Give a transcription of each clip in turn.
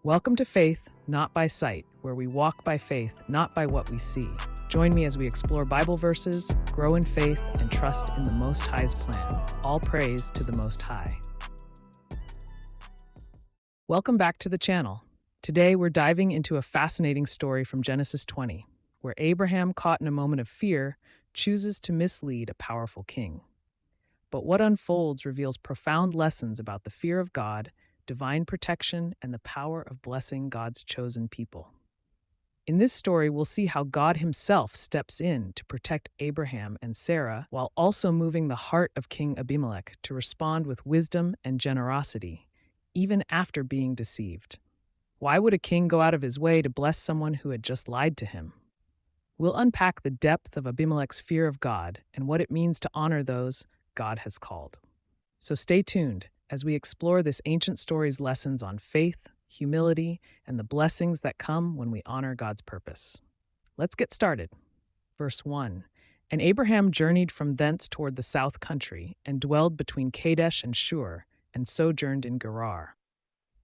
Welcome to Faith, Not by Sight, where we walk by faith, not by what we see. Join me as we explore Bible verses, grow in faith, and trust in the Most High's plan. All praise to the Most High. Welcome back to the channel. Today we're diving into a fascinating story from Genesis 20, where Abraham, caught in a moment of fear, chooses to mislead a powerful king. But what unfolds reveals profound lessons about the fear of God, divine protection, and the power of blessing God's chosen people. In this story, we'll see how God himself steps in to protect Abraham and Sarah while also moving the heart of King Abimelech to respond with wisdom and generosity, even after being deceived. Why would a king go out of his way to bless someone who had just lied to him? We'll unpack the depth of Abimelech's fear of God and what it means to honor those God has called. So stay tuned as we explore this ancient story's lessons on faith, humility, and the blessings that come when we honor God's purpose. Let's get started. Verse 1. And Abraham journeyed from thence toward the south country, and dwelled between Kadesh and Shur, and sojourned in Gerar.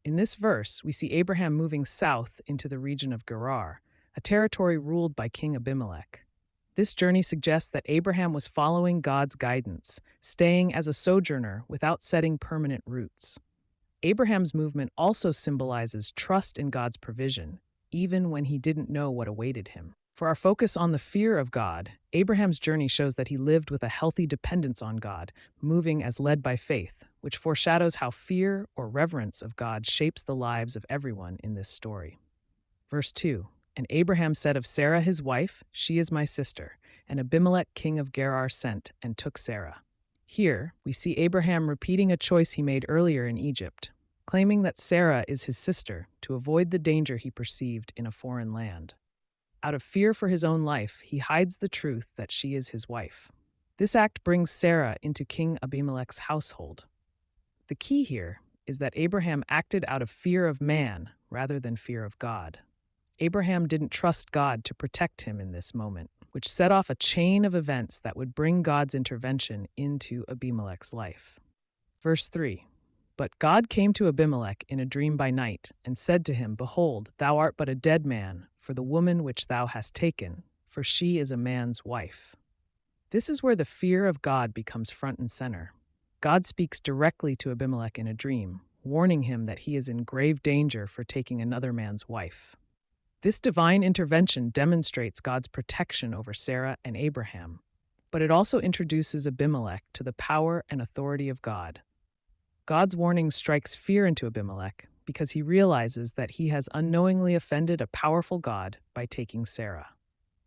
In this verse, we see Abraham moving south into the region of Gerar, a territory ruled by King Abimelech. This journey suggests that Abraham was following God's guidance, staying as a sojourner without setting permanent roots. Abraham's movement also symbolizes trust in God's provision, even when he didn't know what awaited him. For our focus on the fear of God, Abraham's journey shows that he lived with a healthy dependence on God, moving as led by faith, which foreshadows how fear or reverence of God shapes the lives of everyone in this story. Verse 2. And Abraham said of Sarah his wife, "She is my sister," and Abimelech king of Gerar sent and took Sarah. Here, we see Abraham repeating a choice he made earlier in Egypt, claiming that Sarah is his sister to avoid the danger he perceived in a foreign land. Out of fear for his own life, he hides the truth that she is his wife. This act brings Sarah into King Abimelech's household. The key here is that Abraham acted out of fear of man rather than fear of God. Abraham didn't trust God to protect him in this moment, which set off a chain of events that would bring God's intervention into Abimelech's life. Verse 3. But God came to Abimelech in a dream by night, and said to him, Behold, thou art but a dead man, for the woman which thou hast taken, for she is a man's wife. This is where the fear of God becomes front and center. God speaks directly to Abimelech in a dream, warning him that he is in grave danger for taking another man's wife. This divine intervention demonstrates God's protection over Sarah and Abraham, but it also introduces Abimelech to the power and authority of God. God's warning strikes fear into Abimelech because he realizes that he has unknowingly offended a powerful God by taking Sarah.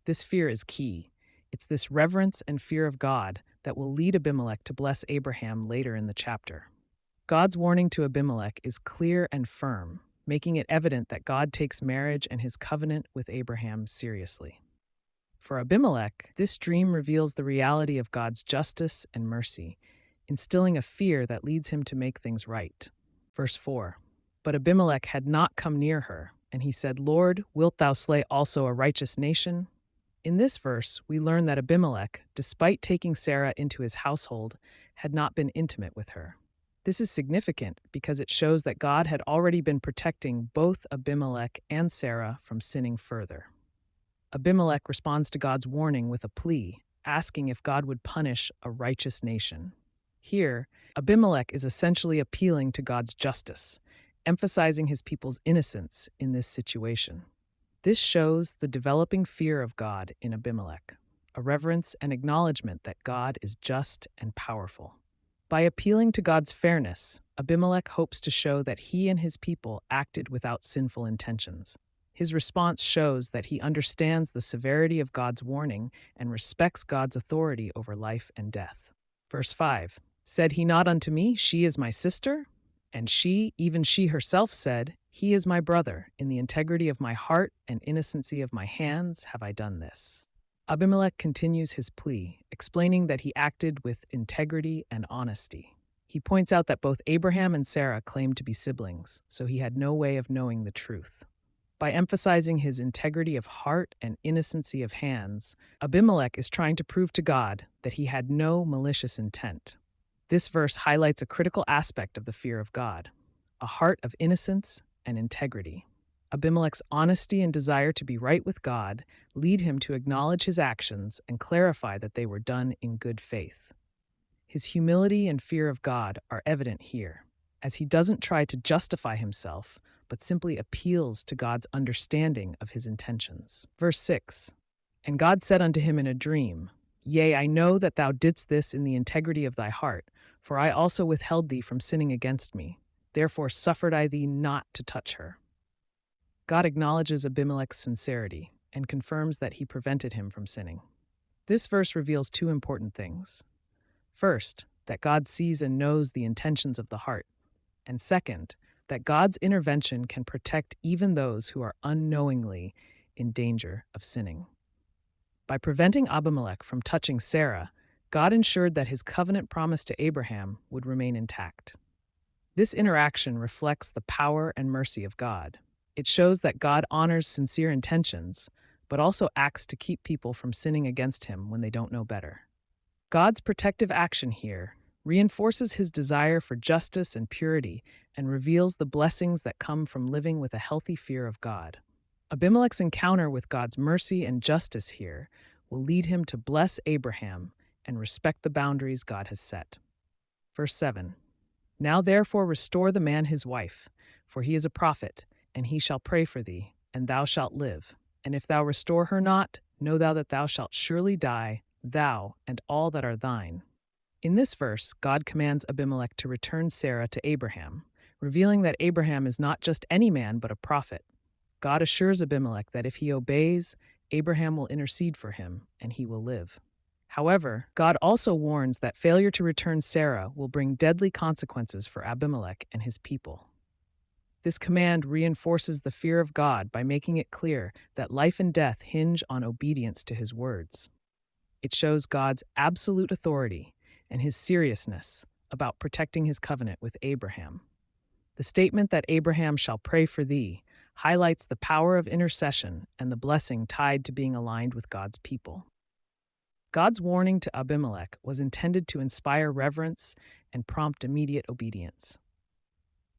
This fear is key. It's this reverence and fear of God that will lead Abimelech to bless Abraham later in the chapter. God's warning to Abimelech is clear and firm, making it evident that God takes marriage and his covenant with Abraham seriously. For Abimelech, this dream reveals the reality of God's justice and mercy, instilling a fear that leads him to make things right. Verse 4. But Abimelech had not come near her, and he said, Lord, wilt thou slay also a righteous nation? In this verse, we learn that Abimelech, despite taking Sarah into his household, had not been intimate with her. This is significant because it shows that God had already been protecting both Abimelech and Sarah from sinning further. Abimelech responds to God's warning with a plea, asking if God would punish a righteous nation. Here, Abimelech is essentially appealing to God's justice, emphasizing his people's innocence in this situation. This shows the developing fear of God in Abimelech, a reverence and acknowledgement that God is just and powerful. By appealing to God's fairness, Abimelech hopes to show that he and his people acted without sinful intentions. His response shows that he understands the severity of God's warning and respects God's authority over life and death. Verse 5. Said he not unto me, She is my sister? And she, even she herself said, He is my brother. In the integrity of my heart and innocency of my hands have I done this. Abimelech continues his plea, explaining that he acted with integrity and honesty. He points out that both Abraham and Sarah claimed to be siblings, so he had no way of knowing the truth. By emphasizing his integrity of heart and innocency of hands, Abimelech is trying to prove to God that he had no malicious intent. This verse highlights a critical aspect of the fear of God, a heart of innocence and integrity. Abimelech's honesty and desire to be right with God lead him to acknowledge his actions and clarify that they were done in good faith. His humility and fear of God are evident here, as he doesn't try to justify himself, but simply appeals to God's understanding of his intentions. Verse 6, "And God said unto him in a dream, Yea, I know that thou didst this in the integrity of thy heart, for I also withheld thee from sinning against me. Therefore suffered I thee not to touch her." God acknowledges Abimelech's sincerity and confirms that he prevented him from sinning. This verse reveals two important things. First, that God sees and knows the intentions of the heart. And second, that God's intervention can protect even those who are unknowingly in danger of sinning. By preventing Abimelech from touching Sarah, God ensured that his covenant promise to Abraham would remain intact. This interaction reflects the power and mercy of God. It shows that God honors sincere intentions, but also acts to keep people from sinning against him when they don't know better. God's protective action here reinforces his desire for justice and purity and reveals the blessings that come from living with a healthy fear of God. Abimelech's encounter with God's mercy and justice here will lead him to bless Abraham and respect the boundaries God has set. Verse 7, "Now therefore restore the man his wife, for he is a prophet, and he shall pray for thee, and thou shalt live. And if thou restore her not, know thou that thou shalt surely die, thou and all that are thine." In this verse, God commands Abimelech to return Sarah to Abraham, revealing that Abraham is not just any man but a prophet. God assures Abimelech that if he obeys, Abraham will intercede for him and he will live. However, God also warns that failure to return Sarah will bring deadly consequences for Abimelech and his people. This command reinforces the fear of God by making it clear that life and death hinge on obedience to his words. It shows God's absolute authority and his seriousness about protecting his covenant with Abraham. The statement that Abraham shall pray for thee highlights the power of intercession and the blessing tied to being aligned with God's people. God's warning to Abimelech was intended to inspire reverence and prompt immediate obedience.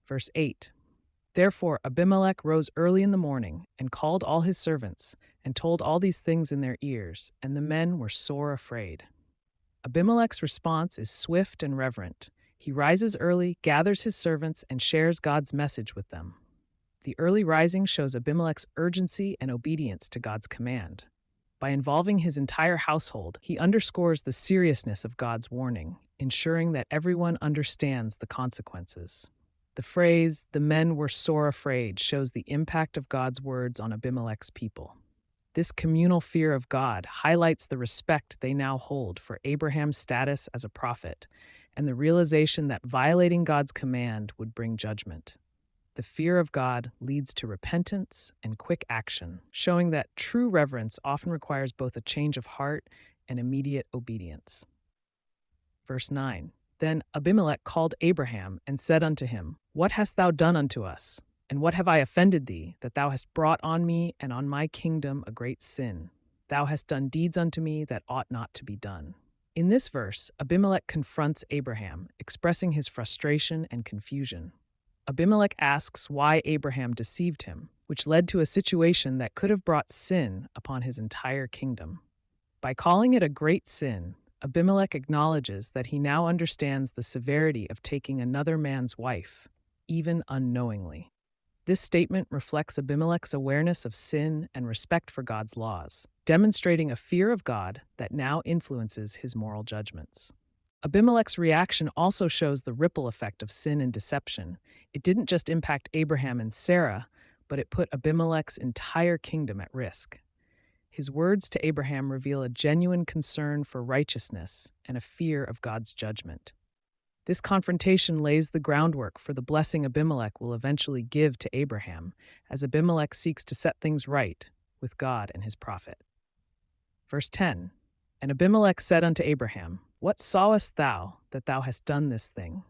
Verse 8, "Therefore Abimelech rose early in the morning and called all his servants and told all these things in their ears, and the men were sore afraid." Abimelech's response is swift and reverent. He rises early, gathers his servants, and shares God's message with them. The early rising shows Abimelech's urgency and obedience to God's command. By involving his entire household, he underscores the seriousness of God's warning, ensuring that everyone understands the consequences. The phrase, "the men were sore afraid," shows the impact of God's words on Abimelech's people. This communal fear of God highlights the respect they now hold for Abraham's status as a prophet and the realization that violating God's command would bring judgment. The fear of God leads to repentance and quick action, showing that true reverence often requires both a change of heart and immediate obedience. Verse 9, "Then Abimelech called Abraham and said unto him, What hast thou done unto us? And what have I offended thee, that thou hast brought on me and on my kingdom a great sin? Thou hast done deeds unto me that ought not to be done." In this verse, Abimelech confronts Abraham, expressing his frustration and confusion. Abimelech asks why Abraham deceived him, which led to a situation that could have brought sin upon his entire kingdom. By calling it a great sin, Abimelech acknowledges that he now understands the severity of taking another man's wife, even unknowingly. This statement reflects Abimelech's awareness of sin and respect for God's laws, demonstrating a fear of God that now influences his moral judgments. Abimelech's reaction also shows the ripple effect of sin and deception. It didn't just impact Abraham and Sarah, but it put Abimelech's entire kingdom at risk. His words to Abraham reveal a genuine concern for righteousness and a fear of God's judgment. This confrontation lays the groundwork for the blessing Abimelech will eventually give to Abraham, as Abimelech seeks to set things right with God and his prophet. Verse 10, "And Abimelech said unto Abraham, What sawest thou that thou hast done this thing?"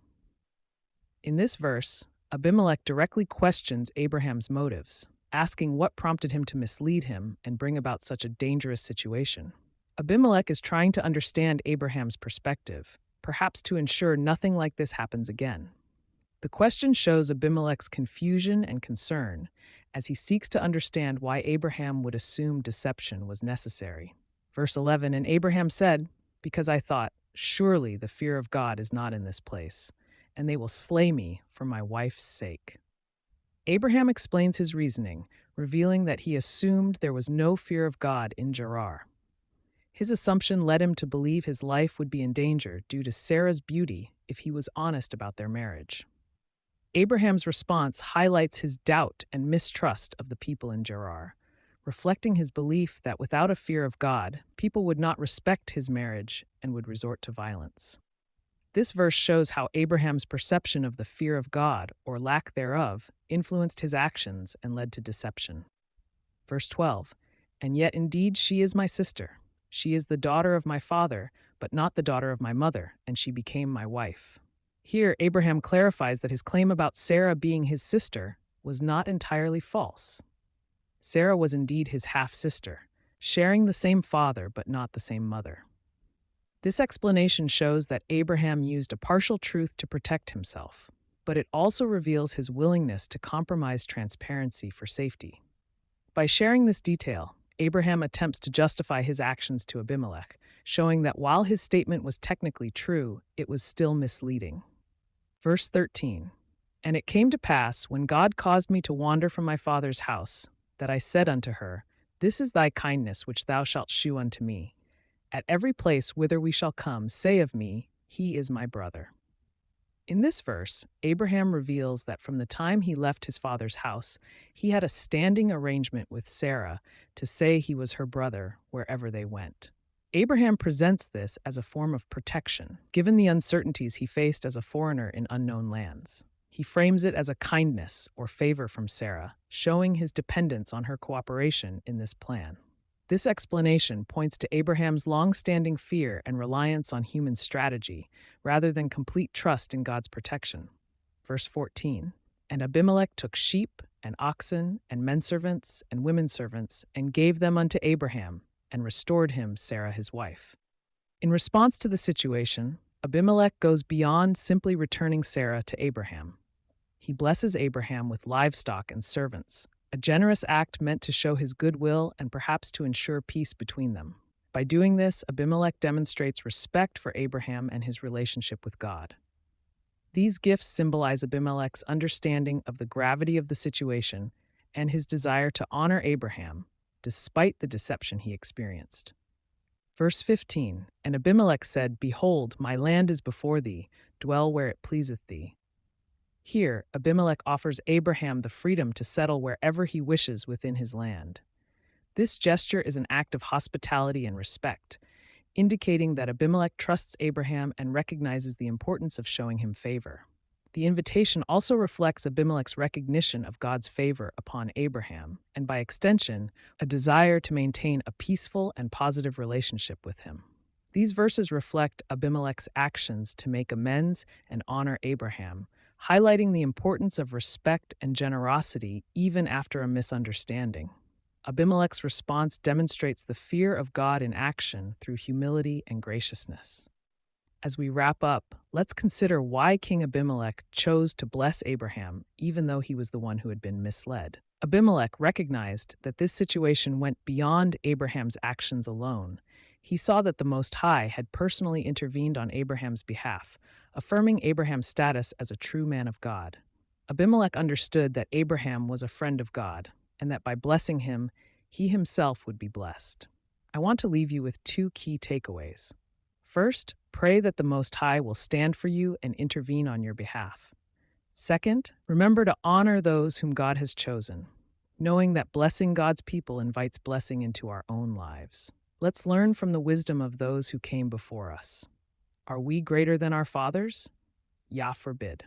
In this verse, Abimelech directly questions Abraham's motives, asking what prompted him to mislead him and bring about such a dangerous situation. Abimelech is trying to understand Abraham's perspective, perhaps to ensure nothing like this happens again. The question shows Abimelech's confusion and concern as he seeks to understand why Abraham would assume deception was necessary. Verse 11, and Abraham said, because I thought, surely the fear of God is not in this place, and they will slay me for my wife's sake. Abraham explains his reasoning, revealing that he assumed there was no fear of God in Gerar. His assumption led him to believe his life would be in danger due to Sarah's beauty if he was honest about their marriage. Abraham's response highlights his doubt and mistrust of the people in Gerar, reflecting his belief that without a fear of God, people would not respect his marriage and would resort to violence. This verse shows how Abraham's perception of the fear of God, or lack thereof, influenced his actions and led to deception. Verse 12, and yet indeed she is my sister. She is the daughter of my father, but not the daughter of my mother, and she became my wife. Here, Abraham clarifies that his claim about Sarah being his sister was not entirely false. Sarah was indeed his half-sister, sharing the same father but not the same mother. This explanation shows that Abraham used a partial truth to protect himself, but it also reveals his willingness to compromise transparency for safety. By sharing this detail, Abraham attempts to justify his actions to Abimelech, showing that while his statement was technically true, it was still misleading. Verse 13, and it came to pass, when God caused me to wander from my father's house, that I said unto her, this is thy kindness which thou shalt shew unto me. At every place whither we shall come, say of me, he is my brother. In this verse, Abraham reveals that from the time he left his father's house, he had a standing arrangement with Sarah to say he was her brother wherever they went. Abraham presents this as a form of protection, given the uncertainties he faced as a foreigner in unknown lands. He frames it as a kindness or favor from Sarah, showing his dependence on her cooperation in this plan. This explanation points to Abraham's long-standing fear and reliance on human strategy, rather than complete trust in God's protection. Verse 14, and Abimelech took sheep and oxen and men-servants and women-servants and gave them unto Abraham, and restored him Sarah his wife. In response to the situation, Abimelech goes beyond simply returning Sarah to Abraham. He blesses Abraham with livestock and servants, a generous act meant to show his goodwill and perhaps to ensure peace between them. By doing this, Abimelech demonstrates respect for Abraham and his relationship with God. These gifts symbolize Abimelech's understanding of the gravity of the situation and his desire to honor Abraham, despite the deception he experienced. Verse 15, and Abimelech said, behold, my land is before thee, dwell where it pleaseth thee. Here, Abimelech offers Abraham the freedom to settle wherever he wishes within his land. This gesture is an act of hospitality and respect, indicating that Abimelech trusts Abraham and recognizes the importance of showing him favor. The invitation also reflects Abimelech's recognition of God's favor upon Abraham, and by extension, a desire to maintain a peaceful and positive relationship with him. These verses reflect Abimelech's actions to make amends and honor Abraham, highlighting the importance of respect and generosity even after a misunderstanding. Abimelech's response demonstrates the fear of God in action through humility and graciousness. As we wrap up, let's consider why King Abimelech chose to bless Abraham even though he was the one who had been misled. Abimelech recognized that this situation went beyond Abraham's actions alone. He saw that the Most High had personally intervened on Abraham's behalf, affirming Abraham's status as a true man of God. Abimelech understood that Abraham was a friend of God, and that by blessing him, he himself would be blessed. I want to leave you with two key takeaways. First, pray that the Most High will stand for you and intervene on your behalf. Second, remember to honor those whom God has chosen, knowing that blessing God's people invites blessing into our own lives. Let's learn from the wisdom of those who came before us. Are we greater than our fathers? Yah forbid.